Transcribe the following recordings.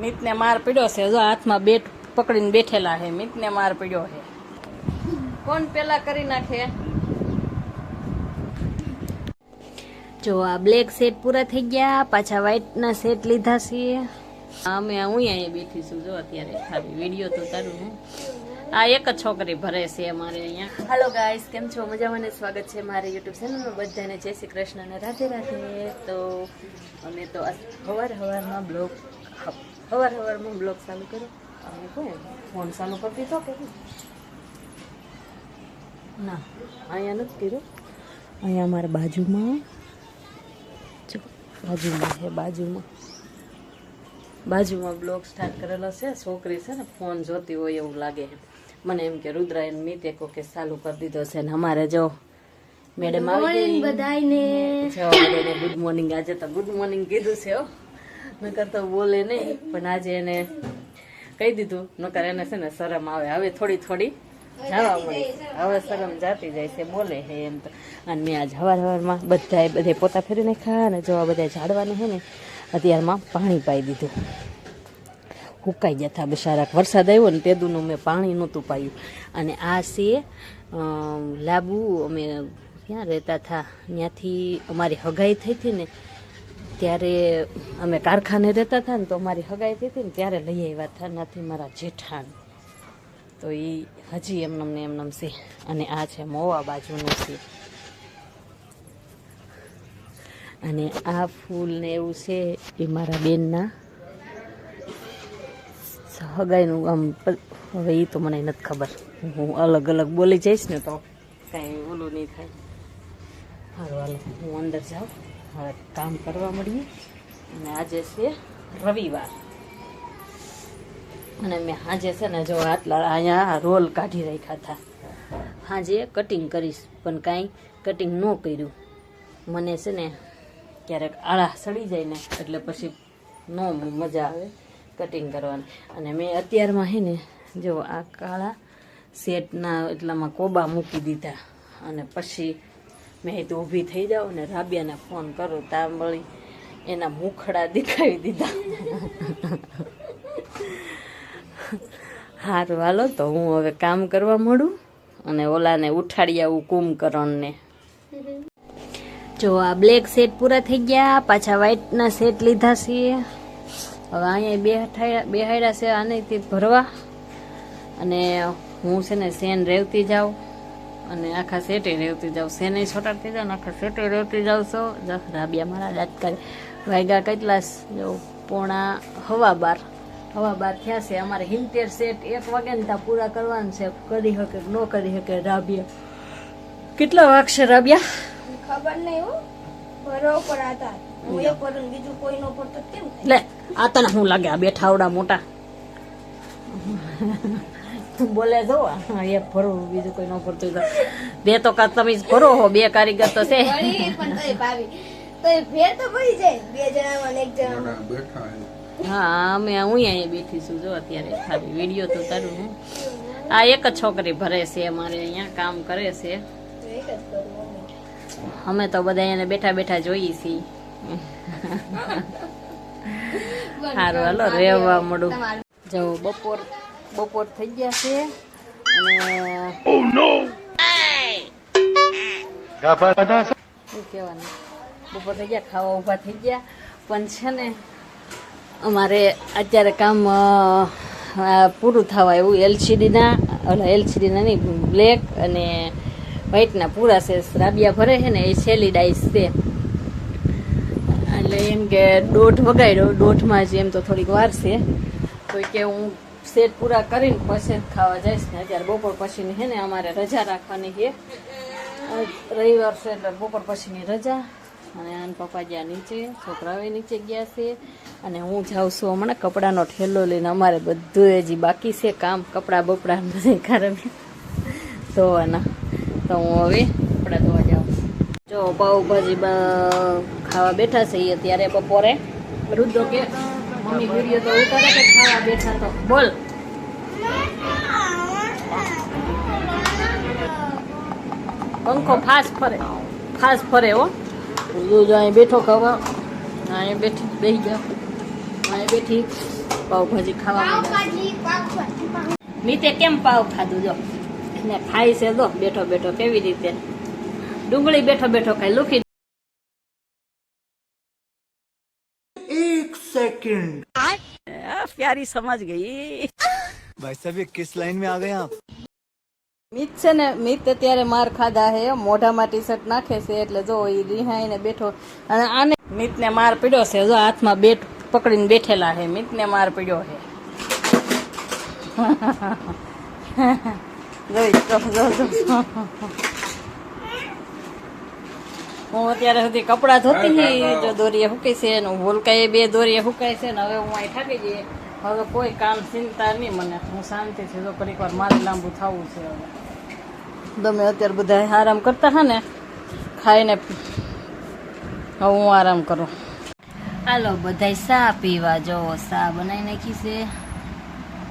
મિતને માર પડ્યો છે. જો હાથમાં બેટ પકડીને બેઠેલા છે. મિતને માર પડ્યો છે. કોણ પેલા કરી નાખે? જો આ બ્લેક સેટ પૂરા થઈ ગયા, પાછા વ્હાઈટ ના સેટ લીધા છે. અમે હું અહીંયા બેઠી છું. જો અત્યારે ખાલી વિડીયો તો તારું હું આ એક જ છોકરી ભરે છે અમારે અહીંયા. હાલો ગાઈસ, કેમ છો? મજામાં ને? સ્વાગત છે મારે યુટ્યુબ ચેનલમાં. બધાને જય શ્રી કૃષ્ણ અને રાધે રાધે. તો અમે તો હવારમાં બ્લોગ ચાલુ કર્યો. અમે કોઈ ફોન ચાલુ કરતી તો કે ના, અહીંયા નથી કર્યો. અહીંયા અમારા બાજુમાં બ્લોગ સ્ટાર્ટ કરેલો છે. છોકરી છે ને ફોન જોતી હોય એવું લાગે છે મને. એમ કે રુદ્રા મિતે કે ચાલુ કરી દીધો છે ને અમારે જો મેડમ આવી ગઈ. બધાને ગુડ મોર્નિંગ. આજે તો ગુડ મોર્નિંગ કીધું છે હો, નકર તો બોલે નહીં, પણ આજે એને કહી દીધું. નકર એને છે ને શરમ આવે. હવે થોડી જવા મળી. હવે શરમ જાતી જાય છે, બોલે છે એમ તો. અને મેં આજ હવારમાં બધે પોતા ફેરી નાખ્યા અને જો બધા ઝાડવાને છે ને અત્યારમાં પાણી પાઈ દીધું. હુકાઈ ગયા હતા બિચારા. વરસાદ આવ્યો ને તેદુનું મેં પાણી નહોતું પાયું. અને આ છે લાબુ. અમે ક્યાં રહેતા હતા ત્યાંથી અમારી હગાઈ થઈ હતી ને ત્યારે અમે કારખાને રહેતા હતા ને તો અમારી હગાઈ થઈ હતી ને ત્યારે લઈ આવ્યા હતા નથી મારા જેઠાણ. તો એ હજી એમનેમ છે. અને આ છે મોવા બાજુનું છે. અને આ ફૂલ ને એવું છે એ મારા બેનના હગાઈનું. આમ હવે એ તો મને નથી ખબર. હું અલગ અલગ બોલી જઈશ ને તો કાંઈ ઓલું નહીં થાય. હાલો હું અંદર જાઉં. હવે કામ કરવા મળીએ. અને આજે છે રવિવાર. અને મેં આજે છે ને જો આટલા અહીંયા રોલ કાઢી રાખ્યા હતા. આજે કટિંગ કરીશ પણ કાંઈ કટિંગ ન કર્યું. મને છે ને ક્યારેક આળા સડી જાય ને એટલે પછી ન મજા આવે કટિંગ કરવાની. અને મેં અત્યારમાં છે ને જો આ કાળા સેટના એટલામાં કોબા મૂકી દીધા. અને પછી મેં તો ઊભી થઈ જાઉં ને રાબિયાને ફોન કરું ત્યાં મળી એના મુખડા દેખાવી દીધા. હારું હાલો તો હું હવે કામ કરવા મળું અને ઓલાને ઉઠાડી આવું કુંભકર્ણને. જો આ બ્લેક સેટ પૂરા થઈ ગયા, પાછા વ્હાઈટના સેટ લીધા છે. હવે અહીંયા બેહાડ્યા છે આનેથી ભરવા. અને હું છે ને સેન રેવતી જાઉં અને આખા સેટે રેવતી જાઉં. સેને છોટાડતી જાઉં ને આખા સેટે રેવતી જાઉં છો. રાબિયા મારા દાંત કરે. વાગ્યા કેટલા જો 11:15 થયા છે. અમારે 70 સેટ 1 વાગે ને ત્યાં પૂરા કરવાનું છે. કરી શકે ન કરી શકે રાબિયા. કેટલા વાગશે રાબિયા? ખબર નહીં હો. ભરો પર આતા હું એક પર બીજું કોઈ નો પડતો કેમ લે આ તને શું લાગે? આ બેઠાવડા મોટા બોલે જો એક ભરવું બીજું કોઈ ન પડતું. બે તો તમે ભરો હો, બે કારીગર તો છે. પણ તોય ભાવી તોય ફેર તો પડી જાય. બે જણામાં એક જણામાં હા અમે હું અહીંયા બેઠી છું. જો અત્યારે ખાલી વિડીયો તો તારું હું આ એક જ છોકરી ભરે છે અમારે અહીંયા કામ કરે છે. એક જ કરું. અમે તો બધા એને બેઠા જોઈએ છીએ. સારું હાલો રહેવા મળું. જો બપોર થઈ ગયા છે. અને શું કહેવાનું, બપોર થઈ ગયા, ખાવા ઊભા થઈ ગયા. પણ છે ને અમારે અત્યારે કામ પૂરું થવા એવું. એલસીડીના નહીં, બ્લેક અને વ્હાઈટના પૂરા છે. રાબિયા ભરે છે ને એ છેલ્લી ડાઈસ છે. એટલે એમ કે 1:30 વગાડ્યો. 1:30માં જ એમ તો થોડીક વાર છે. તો કે હું સેટ પૂરા કરીને પછી ખાવા જઈશ ને. અત્યારે બપોર પછીની છે ને અમારે રજા રાખવાની છે. રવિવાર છે એટલે બપોર પછીની રજા. અને આન પપ્પા ગયા નીચે, છોકરાઓ નીચે ગયા છે. અને હું જાઉં છું હમણાં કપડાનો ઠેલો લઈને. અમારે બધું હજી બાકી છે કામ. કપડાં બપડા નથી કારણ ધોવાના. તો હું હવે કપડાં ધોવા જાઉં. જો પાઉભાજી ખાવા બેઠા છે એ અત્યારે બપોરે. રુદ્રો કે મમ્મી વિડીયો તો ઉતારે કે ખાવા બેઠા તો બોલ. પંખો ફાસ્ટ ફરે હો. જો અહીં બેઠો ખાવા. અહીંયા બેઠી બેસી જાઓ. અહીંયા બેઠી પાવભાજી ખાવા પાવભાજી પાવભાજી મીતે કેમ પાવ ખાધું જો ને ખાય છે જો બેઠો બેઠો કેવી રીતે ડુંગળી બેઠો બેઠો ખાય લુખી 1 सेकंड प्यारी समझ गई भाई साहब ये किस लाइन में आ गए आप મીત છે ને મીત અત્યારે માર ખાધા હે મોઢામાં ટી શર્ટ નાખે છે એટલે જો એ રિહાઈને બેઠો અને આને મીતને માર પીડ્યો છે જો હાથમાં બેટ પકડીને બેઠેલા છે મીતને માર પીડ્યો છે જોઈ હું અત્યારે સુધી કપડાં ધોતી હતી જો દોરીએ હુકી છે ને ભૂલકાએ 2 દોરીએ હુકાય છે ને હવે હું અહીં થાકી જઈએ હવે કોઈ કામ ચિંતા નહીં મને હું શાંતિથી જો ઘડીક વાર મારે લાંબુ થવું છે હવે તમે અત્યારે બધા આરામ કરતા હા ને ખાઈને હવે હું આરામ કરું હાલો બધા ચા પીવા જો ચા બનાવી નાખી છે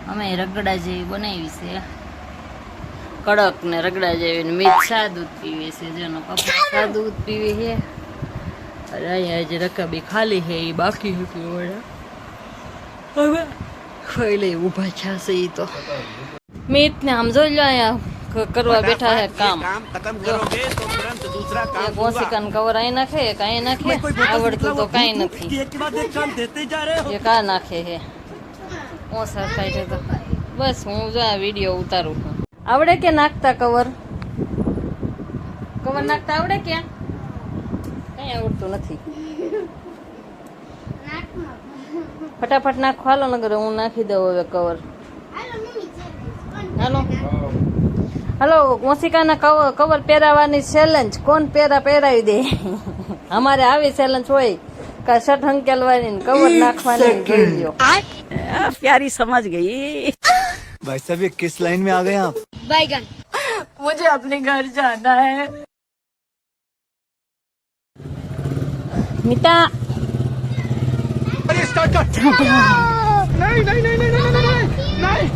અમે રગડા જેવી બનાવી છે કડક ને રગડા જેવી ને મીઠ ચા દૂધ પીવે છે જેનો પપ્પા ચા દૂધ પીવે છે અને અહીંયા જે રકાબી ખાલી છે એ બાકી હતી વડા હવે ખાઈ લઈ ઊભા છે એ તો મીત ને આમ જોઈ લો અહીંયા કરવા બેઠા છે કામ ગોસિકાન કવર અહીં નાખે કાંઈ નાખે આવડતું તો કાંઈ નથી એ કા નાખે છે ઓસર થાય છે તો બસ હું જો આ વિડીયો ઉતારું છું આવડે કે નાખતા કવર કવર નાખતા આવડે કે કઈ આવડતું નથી ફટાફટ નાખો હાલો નગર હું નાખી દઉં હવે કવર હાલો હાલો મોસિકાના કવર પહેરાવાની ચેલેન્જ કોણ પહેરાવી દે અમારે આવી ચેલેન્જ હોય કા શર્ટ હંકેલવાની ને કવર નાખવાની જોઈ લ્યો प्यारी समझ गई भाई साहब ये किस लाइन में आ गए आप बैगन मुझे अपने घर जाना है मिता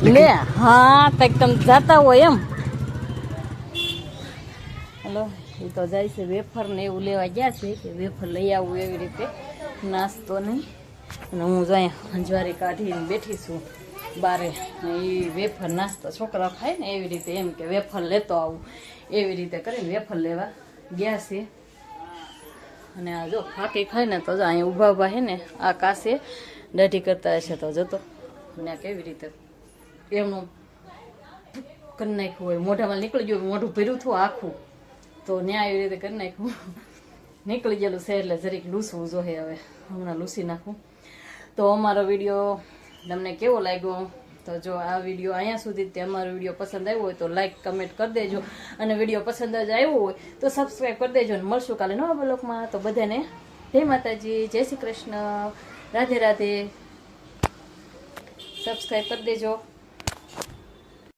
ले हाँ तो एकदम जाता हो एम हेलो એ તો જાય છે વેફર ને એવું લેવા ગયા છે કે વેફર લઈ આવું એવી રીતે નાસ્તો નહીં અને હું જો અહીંયા અંજવારી કાઢીને બેઠી છું બારે એ વેફર નાસ્તો છોકરા ખાય ને એવી રીતે એમ કે વેફર લેતો આવું એવી રીતે કરીને વેફર લેવા ગયા છે અને આ જો ફાંકી ખાય ને તો જો અહીંયા ઊભા ઊભા છે ને આ કાસે દાઢી કરતા હશે તો જતો અને આ કેવી રીતે એમનું કરી નાખ્યું હોય મોઢામાં નીકળી ગયું મોઢું ભર્યું થયું આખું તો ન્યા એવી રીતે કરી નાખ્યું નીકળી ગયેલું છે એટલે જરીક લૂસવું જોઈએ હવે હમણાં લૂસી નાખું તો અમારો વિડીયો તમને કેવો લાગ્યો તો જો આ વિડીયો અહીંયા સુધી તે અમારો વિડીયો પસંદ આવ્યો હોય તો લાઈક કમેન્ટ કરી દેજો અને વિડીયો પસંદ જ આવ્યો હોય તો સબસ્ક્રાઈબ કરી દેજો અને મળશું કાલે નવા બ્લોગમાં તો બધાને જય માતાજી જય શ્રી કૃષ્ણ રાધે રાધે સબસ્ક્રાઈબ કરી દેજો